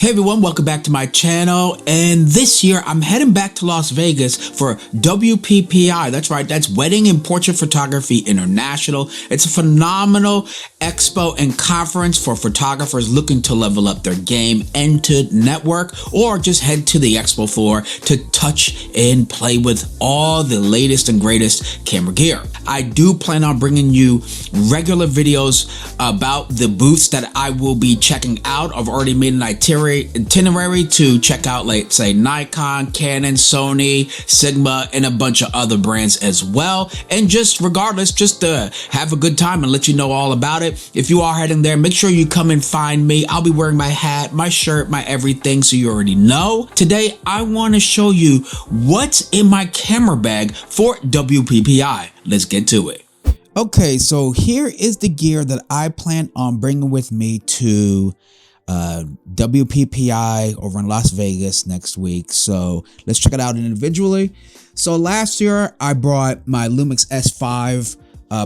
Hey everyone, welcome back to my channel, and this year I'm heading back to Las Vegas for WPPI. That's right, that's Wedding and Portrait Photography International. It's a phenomenal expo and conference for photographers looking to level up their game and to network, or just head to the expo floor to touch and play with all the latest and greatest camera gear. I do plan on bringing you regular videos about the booths that I will be checking out. I've already made an itinerary to check out, like say Nikon, Canon, Sony, Sigma, and a bunch of other brands as well. And just regardless, just to have a good time and let you know all about it. If you are heading there, make sure you come and find me. I'll be wearing my hat, my shirt, my everything, so you already know. Today, I want to show you what's in my camera bag for WPPI. Let's get to it. Okay, so here is the gear that I plan on bringing with me to WPPI over in Las Vegas next week. So let's check it out individually. So last year I brought my Lumix S5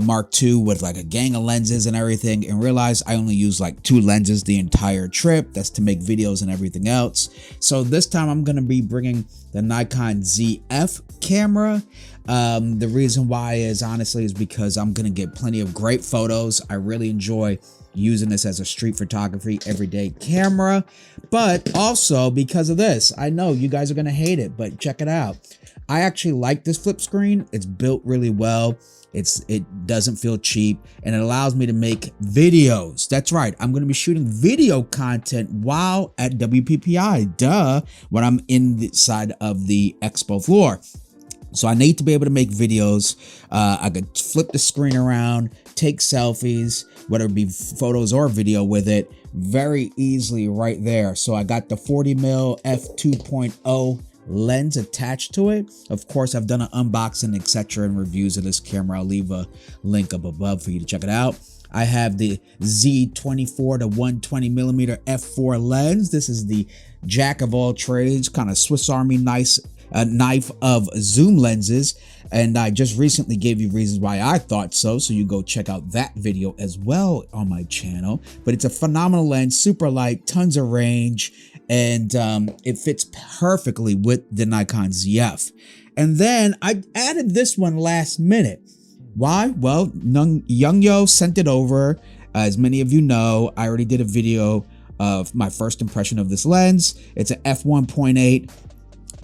Mark II with like a gang of lenses and everything, and realized I only use like 2 lenses the entire trip. That's to make videos and everything else. So this time I'm going to be bringing the Nikon ZF camera. The reason why is honestly is because I'm going to get plenty of great photos. I really enjoy using this as a street photography everyday camera, but also because of this. I know you guys are going to hate it, but check it out. I actually like this flip screen. It's built really well. It doesn't feel cheap, and it allows me to make videos. That's right, I'm going to be shooting video content while at WPPI, when I'm inside of the expo floor. So I need to be able to make videos. I could flip the screen around, take selfies, whether it be photos or video with it, very easily right there. So I got the 40mm f2.0 lens attached to it. Of course, I've done an unboxing, etc., and reviews of this camera. I'll leave a link up above for you to check it out. I have the Z24 to 120mm f4 lens. This is the jack of all trades, kind of Swiss Army knife of zoom lenses, and I just recently gave you reasons why I thought so you go check out that video as well on my channel. But it's a phenomenal lens, super light, tons of range, and it fits perfectly with the Nikon ZF. And then I added this one last minute. Why? Well, Young Yo sent it over. As many of you know, I already did a video of my first impression of this lens. It's an f1.8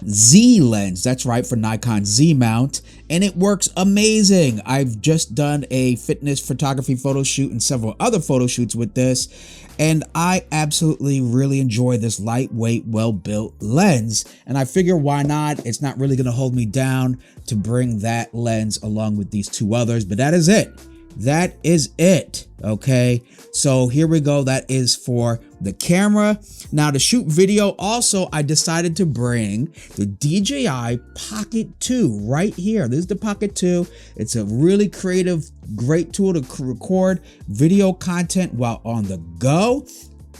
Z lens. That's right, for Nikon Z mount, and it works amazing. I've just done a fitness photography photo shoot and several other photo shoots with this, and I absolutely really enjoy this lightweight, well-built lens, and I figure why not? It's not really going to hold me down to bring that lens along with these 2 others, but that is it. That is it. Okay, so here we go. That is for the camera. Now to shoot video, also I decided to bring the DJI Pocket 2 right here. This is the Pocket 2. It's a really creative, great tool to record video content while on the go,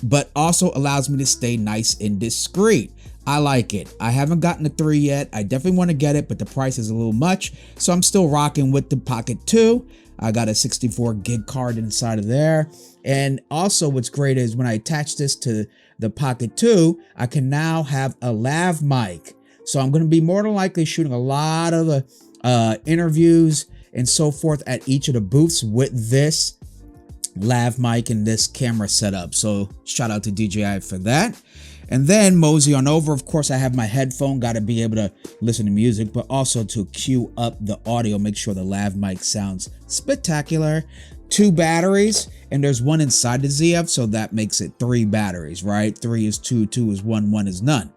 but also allows me to stay nice and discreet. I like it. I haven't gotten the 3 yet. I definitely want to get it, but the price is a little much, so I'm still rocking with the Pocket 2. I got a 64 gig card inside of there. And also what's great is when I attach this to the Pocket 2, I can now have a lav mic. So I'm going to be more than likely shooting a lot of the interviews and so forth at each of the booths with this lav mic and this camera setup. So shout out to DJI for that. And then mosey on over. Of course, I have my headphone, got to be able to listen to music, but also to cue up the audio, make sure the lav mic sounds spectacular. 2 batteries, and there's 1 inside the ZF, so that makes it 3 batteries, right? 3 is 2, 2 is 1, 1 is none.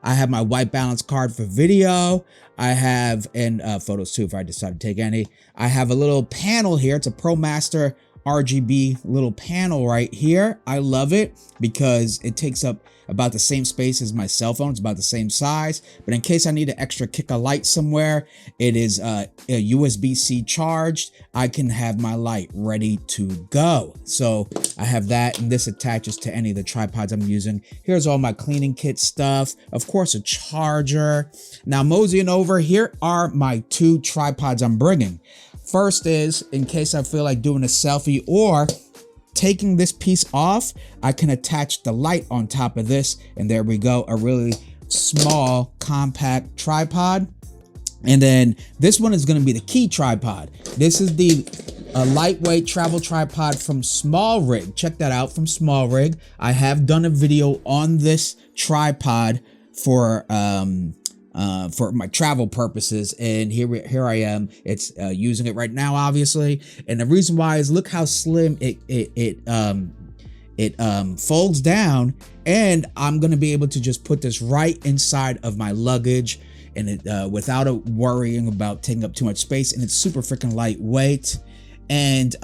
I have my white balance card for video. I have, and photos too, if I decide to take any. I have a little panel here. It's a ProMaster RGB little panel right here. I love it because it takes up about the same space as my cell phone. It's about the same size, but in case I need an extra kick of light somewhere, it is a USB-C charged. I can have my light ready to go. So I have that, and this attaches to any of the tripods I'm using. Here's all my cleaning kit stuff. Of course, a charger. Now moseying over, here are my 2 tripods I'm bringing. First is, in case I feel like doing a selfie or taking this piece off, I can attach the light on top of this, and there we go, a really small compact tripod. And then this one is going to be the key tripod. This is the lightweight travel tripod from Small Rig. Check that out, from Small Rig. I have done a video on this tripod for my travel purposes, and here I am. It's using it right now, obviously. And the reason why is, look how slim it folds down, and I'm gonna be able to just put this right inside of my luggage, and it without worrying about taking up too much space. And it's super freaking lightweight. And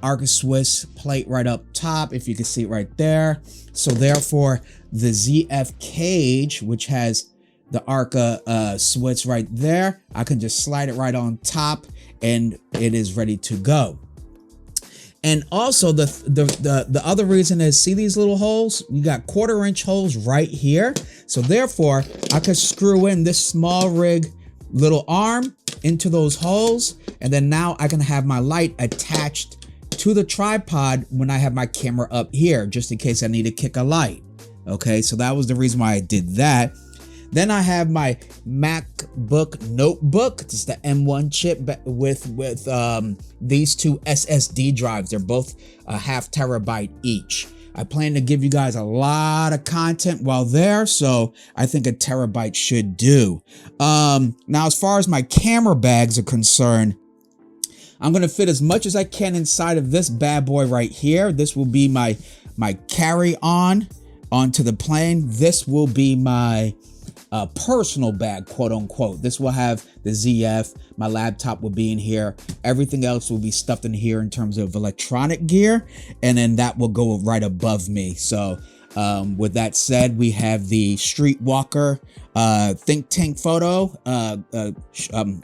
Arca Swiss plate right up top, if you can see it right there. So therefore, the ZF cage, which has the Arca Swiss right there, I can just slide it right on top, and it is ready to go. And also the other reason is, see these little holes? You got 1/4-inch holes right here. So therefore, I could screw in this Small Rig little arm into those holes, and then now I can have my light attached to the tripod when I have my camera up here, just in case I need to kick a light. Okay, so that was the reason why I did that. Then I have my MacBook notebook. It's the M1 chip with these two SSD drives. They're both a ½ terabyte each. I plan to give you guys a lot of content while there, so I think a terabyte should do. Now, as far as my camera bags are concerned, I'm gonna fit as much as I can inside of this bad boy right here. This will be my carry-on onto the plane. This will be my personal bag, quote unquote. This will have the ZF. My laptop will be in here. Everything else will be stuffed in here in terms of electronic gear, and then that will go right above me. So with that said, we have the Streetwalker Think Tank Photo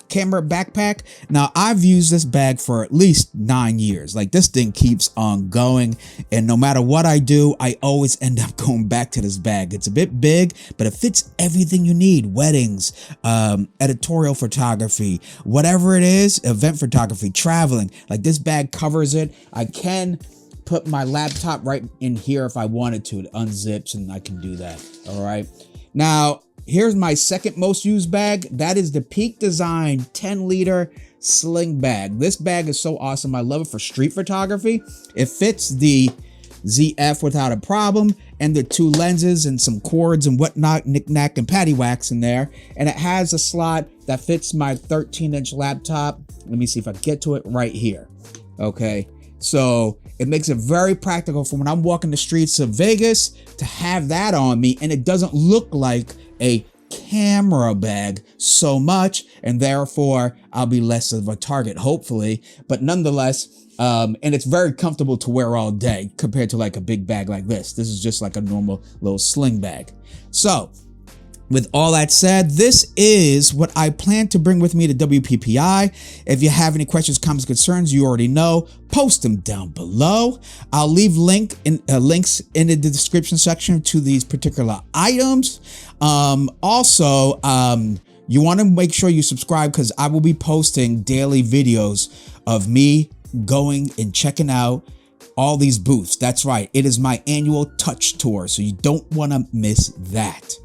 camera backpack. Now, I've used this bag for at least 9 years. Like, this thing keeps on going, and no matter what I do, I always end up going back to this bag. It's a bit big, but it fits everything you need. Weddings, editorial photography, whatever it is, event photography, traveling. Like, this bag covers it. I can put my laptop right in here if I wanted to. It unzips, and I can do that. All right. Now, here's my second most used bag. That is the Peak Design 10-liter sling bag. This bag is so awesome. I love it for street photography. It fits the ZF without a problem, and the 2 lenses and some cords and whatnot, knick-knack and paddywhacks in there. And it has a slot that fits my 13-inch laptop. Let me see if I can get to it right here. Okay. So it makes it very practical for when I'm walking the streets of Vegas to have that on me, and it doesn't look like a camera bag so much, and therefore I'll be less of a target, hopefully. But nonetheless, and it's very comfortable to wear all day compared to like a big bag like this. This is just like a normal little sling bag. So with all that said, this is what I plan to bring with me to WPPI. If you have any questions, comments, concerns, you already know, post them down below. I'll leave links in the description section to these particular items. Also, you want to make sure you subscribe, because I will be posting daily videos of me going and checking out all these booths. That's right. It is my annual touch tour, so you don't want to miss that.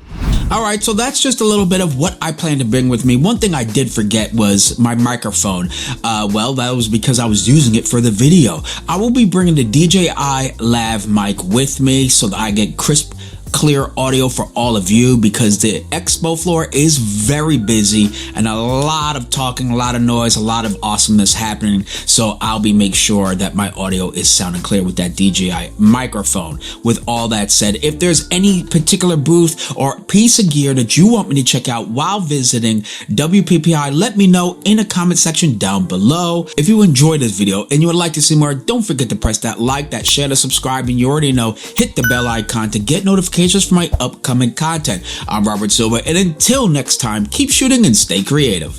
All right, so that's just a little bit of what I plan to bring with me. One thing I did forget was my microphone. Well, that was because I was using it for the video. I will be bringing the DJI Lav mic with me so that I get crisp, clear audio for all of you, because the expo floor is very busy and a lot of talking, a lot of noise, a lot of awesomeness happening. So I'll be make sure that my audio is sounding clear with that DJI microphone. With all that said, if there's any particular booth or piece of gear that you want me to check out while visiting WPPI, let me know in the comment section down below. If you enjoyed this video and you would like to see more, don't forget to press that like, that share, that subscribe, and you already know, hit the bell icon to get notifications for my upcoming content. I'm Robert Silver, and until next time, keep shooting and stay creative.